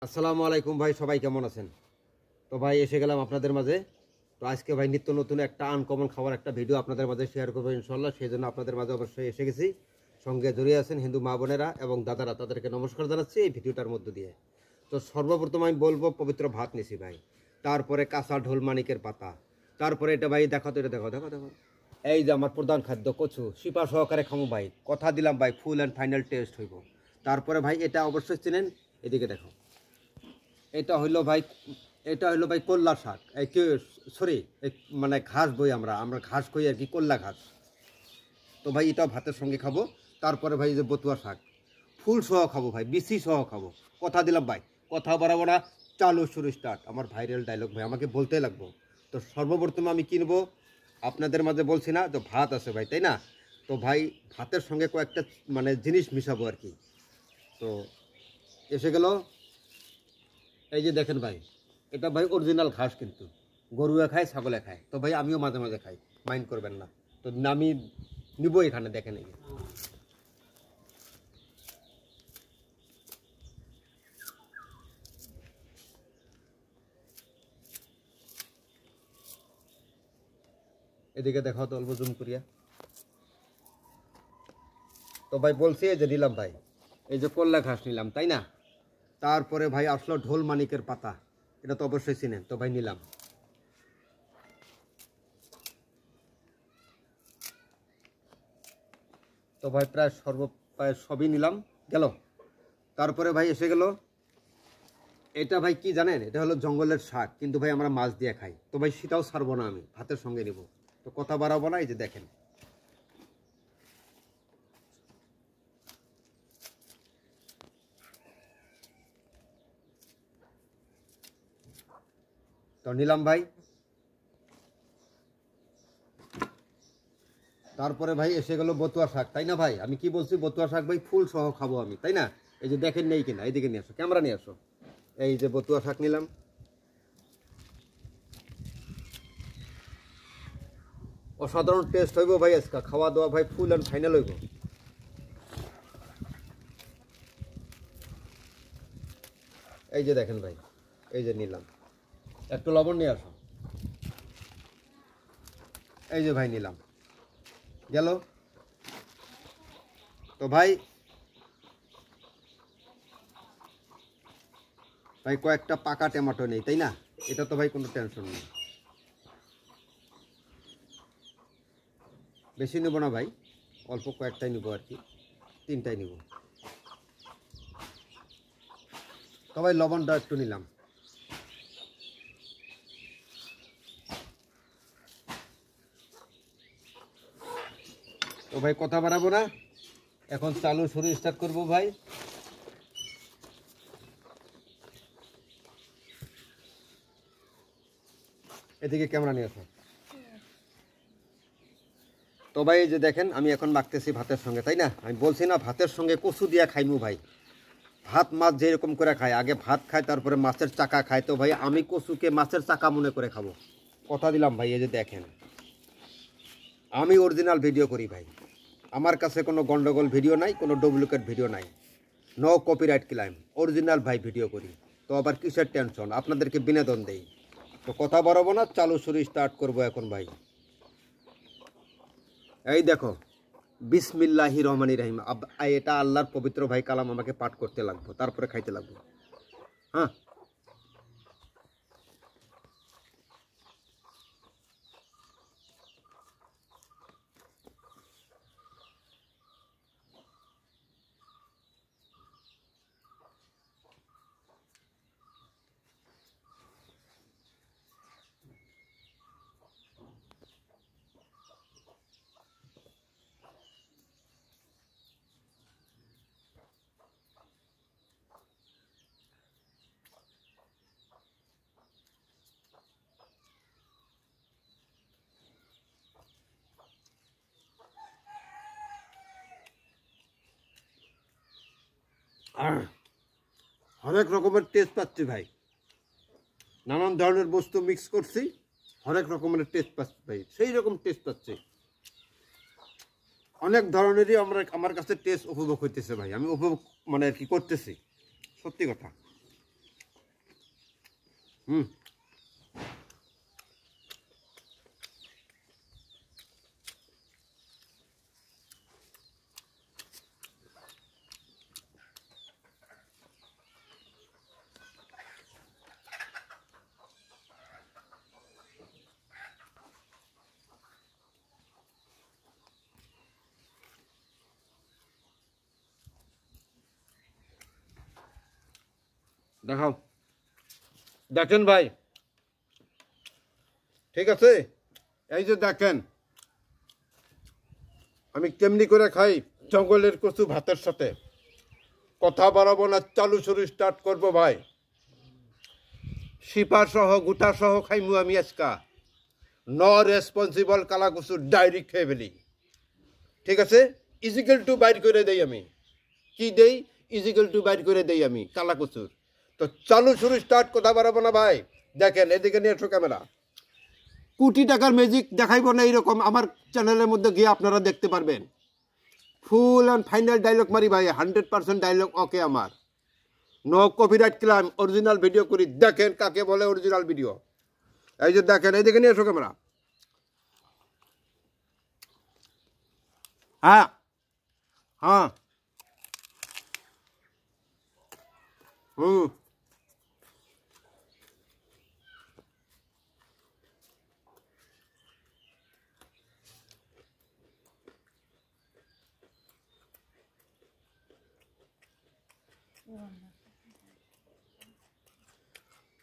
আসসালামু আলাইকুম ভাই, সবাই কেমন আছেন? তো ভাই এসে গেলাম আপনাদের মাঝে। তো আজকে ভাই নিত্য নতুন একটা আনকমন খাবার একটা ভিডিও আপনাদের মাঝে শেয়ার করবো ইনশাল্লাহ। সেই জন্য আপনাদের মাঝে অবশ্যই এসে গেছি। সঙ্গে জড়িয়ে আছেন হিন্দু মা বোনেরা এবং দাদারা, তাদেরকে নমস্কার জানাচ্ছি এই ভিডিওটার মধ্য দিয়ে। তো সর্বপ্রথম আমি বলবো পবিত্র ভাত নিছি ভাই, তারপরে কাঁচা ঢোল মানিকের পাতা, তারপরে এটা ভাই দেখো তো, এটা দেখো দেখো দেখো, এই যে আমার প্রধান খাদ্য কচু শিপা সহকারে খামো ভাই, কথা দিলাম ভাই ফুল অ্যান্ড ফাইনাল টেস্ট হইব। তারপরে ভাই এটা অবশ্যই চিনেন, এদিকে দেখো, এটা হইলো ভাই, এটা হইলো ভাই কল্লা শাক, এই কি সরি, মানে ঘাস বই, আমরা আমরা ঘাস কই আর কি, কল্লা ঘাস। তো ভাই এটাও ভাতের সঙ্গে খাবো। তারপরে ভাই যে বতুয়া শাক ফুল সহ খাবো ভাই, বিসি সহ খাবো, কথা দিলাম ভাই, কথা বাড়াবো না, চালু শুরু স্টার্ট। আমার ভাইরাল ডায়লগ ভাই, আমাকে বলতে লাগবো। তো সর্বপ্রথম আমি কিনবো, আপনাদের মাঝে বলছি না তো ভাত আছে ভাই, তাই না? তো ভাই ভাতের সঙ্গে কয়েকটা মানে জিনিস মিশাবো আর কি। তো এসে গেল, এই যে দেখেন ভাই, এটা ভাই অরিজিনাল ঘাস, কিন্তু গরুয়ে খায় ছাগলে খায়, তো ভাই আমিও মাঝে মাঝে খাই, মাইন্ড করবেন না। তো আমি নিব এখানে, দেখেন এই যে। এদিকে দেখাও তো অল্প জুম করিয়া। তো ভাই বলছি এই যে নিলাম ভাই, এই যে কল্লা ঘাস নিলাম, তাই না? তারপরে ভাই আসলো ঢোল মানিকের পাতা, এটা তো অবশ্যই চিনেন, তো ভাই নিলাম। তো ভাই প্রায় সবই নিলাম গেল। তারপরে ভাই এসে গেল, এটা ভাই কি জানেন, এটা হলো জঙ্গলের শাক, কিন্তু ভাই আমরা মাছ দিয়ে খাই। তো ভাই সেটাও ছাড়বো না, আমি ভাতের সঙ্গে নিব। তো কথা বাড়াবো না, এই যে দেখেন। তো নিলাম ভাই। তারপরে ভাই এসে গেল বতুয়া শাক, তাই না ভাই? আমি কি বলছি, বতুয়া শাক ভাই ফুল সহ খাবো আমি, তাই না? এই যে দেখেন, নেই কিনা, এইদিকে নিয়ে আসো, ক্যামেরা নিয়ে আসো। এই যে বতুয়া শাক নিলাম, অসাধারণ টেস্ট হইব ভাই, আজকে খাওয়া দাওয়া ভাই ফুল অ্যান্ড ফাইনাল হইব। এই যে দেখেন ভাই, এই যে নিলাম, একটু লবণ নিয়ে আসো। এই যে ভাই নিলাম, গেল। তো ভাই ভাই কয়েকটা পাকা টমেটো নেই, তাই না? এটা তো ভাই কোনো টেনশন নেই, বেশি নেবো না ভাই, অল্প কয়েকটাই নিবো আর কি, তিনটাই নিব। তো ভাই লবণটা একটু নিলাম। তো ভাই কথা বাড়াবো না, এখন চালু শুরু স্টার্ট করবো ভাই। এদিকে ক্যামেরা নিয়ে আসো। তো ভাই এই যে দেখেন, আমি এখন মাখতেছি ভাতের সঙ্গে, তাই না? আমি বলছি না ভাতের সঙ্গে কচু দিয়া খাইমু ভাই। ভাত মাছ যেরকম করে খায়, আগে ভাত খায় তারপরে মাছের চাকা খায়, তো ভাই আমি কচুকে মাছের চাকা মনে করে খাবো, কথা দিলাম ভাই। এই যে দেখেন, আমি অরিজিনাল ভিডিও করি ভাই, আমার কাছে কোনো গন্ডগোল ভিডিও নাই, কোনো ডুপ্লিকেট ভিডিও নাই, নো কপিরাইট ক্লাইম, অরিজিনাল ভাই ভিডিও করি। তো আবার কিসের টেনশন, আপনাদেরকে বিনোদন দেই। তো কথা বাড়াবো না, চালু শুরু স্টার্ট করবো এখন ভাই। এই দেখো, বিসমিল্লাহি রহমানি রহিম, এটা আল্লাহর পবিত্র ভাই কালাম, আমাকে পাঠ করতে লাগবো, তারপরে খাইতে লাগবো। হ্যাঁ, অনেক রকমের টেস্ট পাচ্ছি ভাই, নানান ধরনের বস্তু মিক্স করছি, অনেক রকমের টেস্ট পাচ্ছি ভাই, সেই রকম টেস্ট পাচ্ছি। অনেক ধরনেরই আমার কাছে টেস্ট উপভোগ হইতেছে ভাই, আমি উপভোগ মানে আর কি করতেছি, সত্যি কথা। হুম দেখাও দেখেন ভাই ঠিক আছে এই যে দেখেন আমি কেমনি করে খাই জঙ্গলের কচু ভাতের সাথে কথা বাড়াবো না চালু শুরু স্টার্ট করবো ভাই শিপা সহ গুটা সহ খাইমু আমি আজকা ন রেসপন্সিবল কালা কচু ডাইরেক্ট খেয়ে ফেলি ঠিক আছে ইজিক্যাল টু বাইর করে দেই আমি কি দেই ইজিক্যাল টু বাইর করে দেই আমি কালা কচুর তো চালু শুরু স্টার্ট কথা বাড়াবো না ভাই দেখেন এদিকে নিয়ে এসো ক্যামেরা কোটি টাকার ম্যাজিক দেখাইব না এইরকম আমার চ্যানেলের মধ্যে গিয়ে আপনারা দেখতে পারবেন ফুল অ্যান্ড ফাইনাল ডায়লগ মারি ভাই 100% ডায়লগ ওকে আমার no copyright claim original video করি দেখেন কাকে বলে অরিজিনাল ভিডিও এই যে দেখেন এইদিকে নিয়ে এসো ক্যামেরা হ্যাঁ হ্যাঁ হুম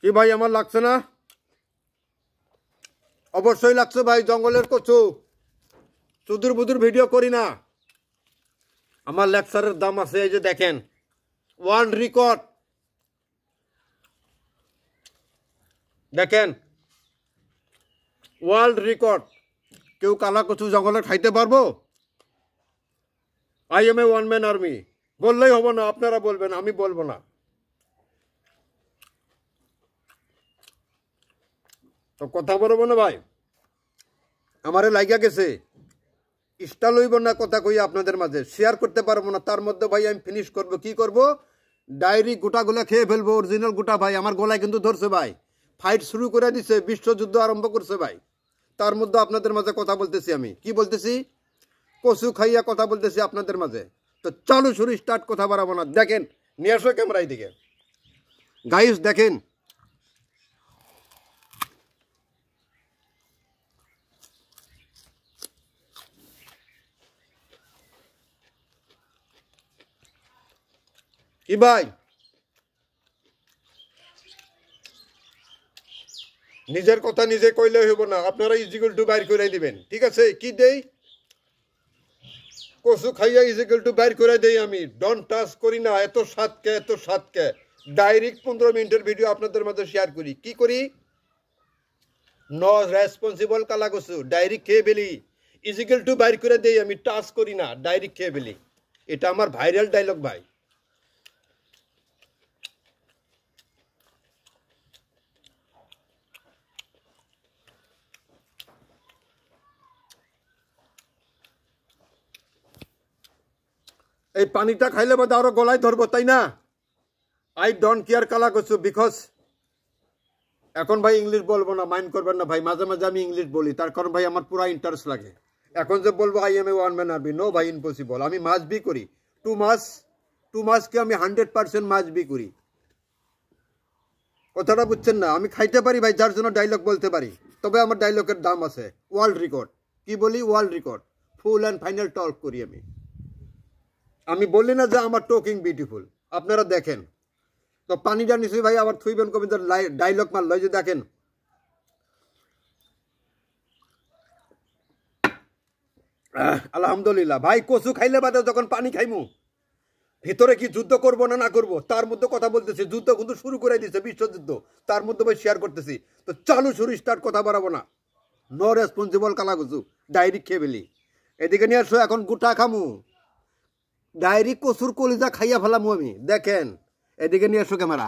কি ভাই আমার লাগছে না অবশ্যই লাগছে ভাই জঙ্গলের কচু চুদুর বুদুর ভিডিও করি না আমার লেকচারের দাম আছে এই যে দেখেন ওয়ার্ল্ড রেকর্ড দেখেন ওয়ার্ল্ড রেকর্ড কেউ কালা কচু জঙ্গলে খাইতে পারবো I am a one man army বললেই হবো না আপনারা বলবেন আমি বলবো না তো কথা বলবো না ভাই আমারে লাইগা গেছে স্টাইল হইব না কথা কই আপনাদের মাঝে শেয়ার করতে পারবো না তার মধ্যে ভাই আমি ফিনিশ করব কি করব ডায়েরি গোটাগুলা খেয়ে ফেলবো অরিজিনাল গোটা ভাই আমার গলায় কিন্তু ধরছে ভাই ফাইট শুরু করে দিছে বিশ্বযুদ্ধ আরম্ভ করছে ভাই তার মধ্যে আপনাদের মাঝে কথা বলতেছি আমি কি বলতেছি কচু খাইয়া কথা বলতেছি আপনাদের মাঝে তো চালু শুরু স্টার্ট কথা বাড়াবো না দেখেন নিয়ে আসো ক্যামেরা দিকে গাইস দেখেন কি ভাই নিজের কথা নিজে কইলে হইব না আপনারা ইজিক্যাল টু বাইর করে দিবেন ঠিক আছে কি দেই কচু খাইয়া ইজিক্যাল টু বাইর করে দেই আমি ডন্ট টাচ করি না এত সাতকে ডাইরেক্ট 15 মিনিটের ভিডিও আপনাদের মাঝে শেয়ার করি কি করি নো রেসপন্সিবল কালা কচু ডাইরেক্ট খেয়ে ফেলি ইজিক্যাল টু বাইর করে দেই আমি টাচ করি না ডাইরেক্ট খেয়ে ফেলি এটা আমার ভাইরাল ডায়লগ ভাই এই পানিটা খাইলে বোধ আরো গলায় ধরবো তাই না আই ডোন্ট কেয়ার কালা কচু বিকজ এখন ভাই ইংলিশ বলবো না মাইন্ড করবেন না ভাই মাঝে মাঝে আমি ইংলিশ বলি তার কারণ ভাই আমার পুরা ইন্টারেস্ট লাগে এখন যে বলবো I am a one man army no ভাই ইম্পসিবল আমি মাছ বি করি টু মাসকে আমি 100% মাছ বি করি কথাটা বুঝছেন না আমি খাইতে পারি ভাই যার জন্য ডায়লগ বলতে পারি তবে আমার ডায়লগের দাম আছে ওয়ার্ল্ড রেকর্ড কি বলি world record full and final talk করি আমি বললি না যে আমার টকিং বিউটিফুল আপনারা দেখেন তো পানিটা নিশ্চয়ই ভাই আবার থুইবেন কবিতার ডায়লগ মারল যে দেখেন আলহামদুলিল্লাহ ভাই কচু খাইলে বাদে যখন পানি খাইমু ভিতরে কি যুদ্ধ করবো না করবো তার মধ্যে কথা বলতেছি যুদ্ধ কিন্তু শুরু করে দিয়েছে বিশ্বযুদ্ধ তার মধ্যে ভাই শেয়ার করতেছি তো চালু শুরু স্টার্ট কথা বাড়াবো না নো রেসপন্সিবল কালা কচু ডাইরেক্ট খেয়ে ফেলি এদিকে নিয়ে আসো এখন গোটা খামু ডাইরেক্ট কচুর কলিজা খাইয়া ফেলামু আমি দেখেন এদিকে নিয়ে আসো ক্যামেরা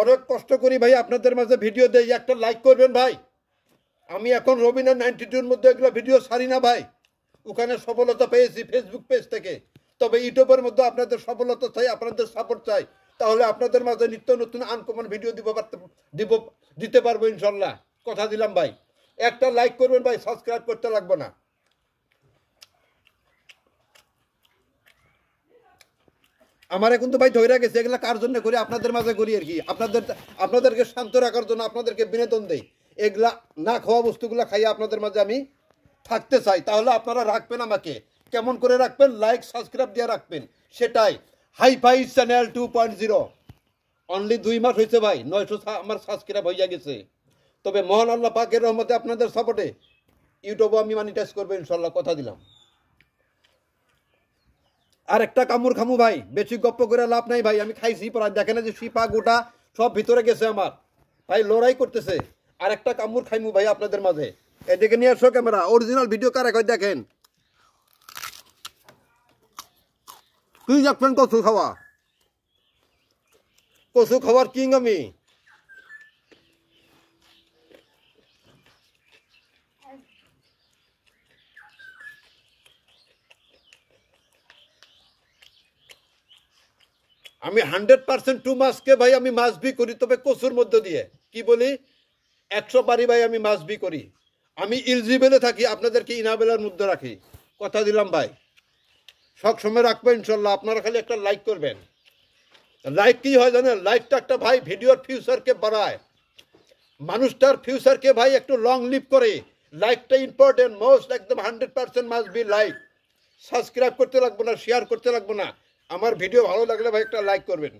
অনেক কষ্ট করি ভাই আপনাদের মাঝে ভিডিও দেই, একটা লাইক করবেন ভাই। আমি এখন রবিনা 92-র মধ্যে এগুলো ভিডিও ছাড়ি না ভাই, ওখানে সফলতা পেয়েছি ফেসবুক পেজ থেকে। তবে ইউটিউবের মধ্যে আপনাদের সফলতা চাই, আপনাদের সাপোর্ট চাই, তাহলে আপনাদের মাঝে নিত্য নতুন আনকমন ভিডিও দিতে পারবো ইনশাল্লাহ, কথা দিলাম ভাই। একটা লাইক করবেন ভাই, সাবস্ক্রাইব করতে লাগবে না। আমার এখন তো ভাই ধৈর্য গেছে, এগুলা কার জন্য করি? আপনাদের মাঝে করি আর কি, আপনাদেরকে শান্ত রাখার জন্য, আপনাদেরকে বিনোদন দেই। এগুলা না খাওয়া বস্তুগুলা খাইয়ে আপনাদের মাঝে আমি থাকতে চাই। তাহলে আপনারা রাখবেন আমাকে, কেমন করে রাখবেন? লাইক সাবস্ক্রাইব দিয়ে রাখবেন, সেটাই। হাইফাই চ্যানেল 2.0 অনলি 2 মাস হয়েছে ভাই, 900 আমার সাবস্ক্রাইব হয়ে গেছে। তবে মহান আল্লাহ পাকের রহমতে আপনাদের সাপোর্টে ইউটিউবে আমি মনিটাইজ করবো ইনশাল্লাহ, কথা দিলাম। আর একটা কামড় খামু ভাই, বেশি গপ্প করে লাভ নাই ভাই। আমি খাইছি প্রায়, দেখেন যে শিপা গোটা সব ভিতরে গেছে আমার ভাই, লড়াই করতেছে। আর একটা কামড় খাইমু ভাই আপনাদের মাঝে। এদিকে নিয়ে আসো ক্যামেরা, অরিজিনাল ভিডিও কারে কই দেখেন। তুই যাচ্ছেন কচু খাওয়া, কচু খাওয়ার কিং আমি। আমি 100% টু মাছকে ভাই আমি মাছ বি করি, তবে কচুর মধ্য দিয়ে। কি বলি? 100 বাড়ি ভাই আমি মাছ বি করি। আমি ইলজিবেলে থাকি, আপনাদেরকে ইনাবেলার মধ্যে রাখি, কথা দিলাম ভাই। সব সময় রাখবো ইনশাল্লাহ। আপনারা খালি একটা লাইক করবেন। লাইক কি হয় জানেন? লাইকটা একটা ভাই ভিডিওর ফিউচারকে বাড়ায়, মানুষটার ফিউচারকে ভাই একটু লং লিভ করে। লাইকটা ইম্পর্টেন্ট, মোস্ট একদম 100% মাস্ট বি লাইক। সাবস্ক্রাইব করতে লাগবো না, শেয়ার করতে লাগবো না। আমার ভিডিও ভালো লাগলে ভাই একটা লাইক করবেন,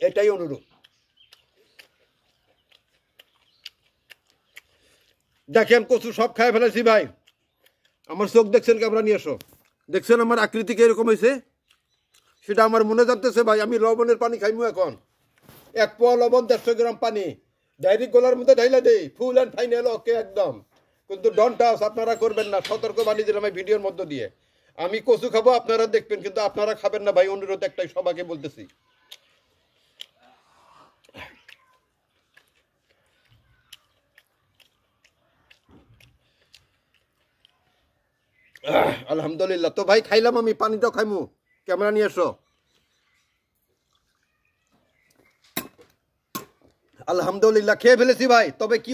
এটাই অনুরোধ। দেখেন কচু সব খাই ফেলেছি ভাই। আমার চোখ দেখছেন, ক্যামেরা নিয়ে এসো, দেখছেন আমার আকৃতি কিরকম হয়েছে? সেটা আমার মনে জানতেছে ভাই। আমি লবণের পানি খাইমু এখন, 1 পোয়া লবণ 150 গ্রাম পানি ডাইরেক্ট গলার মধ্যে ঢাইলা দেই, ফুল অ্যান্ড ফাইনাল ওকে একদম। কিন্তু ডন টাচ আপনারা করবেন না, সতর্ক বানিয়ে দিলাম এই ভিডিওর মধ্য দিয়ে। আমি কচু খাবো, আপনারা দেখবেন, কিন্তু আপনারা খাবেন না ভাই, অনুরোধ একটাই সবাইকে বলতেছি। আলহামদুলিল্লাহ। তো ভাই খাইলাম, আমি পানিটাও খাইমু, ক্যামেরা নিয়ে এসো। আলহামদুলিল্লাহ খেয়ে ফেলেছি ভাই। তবে কি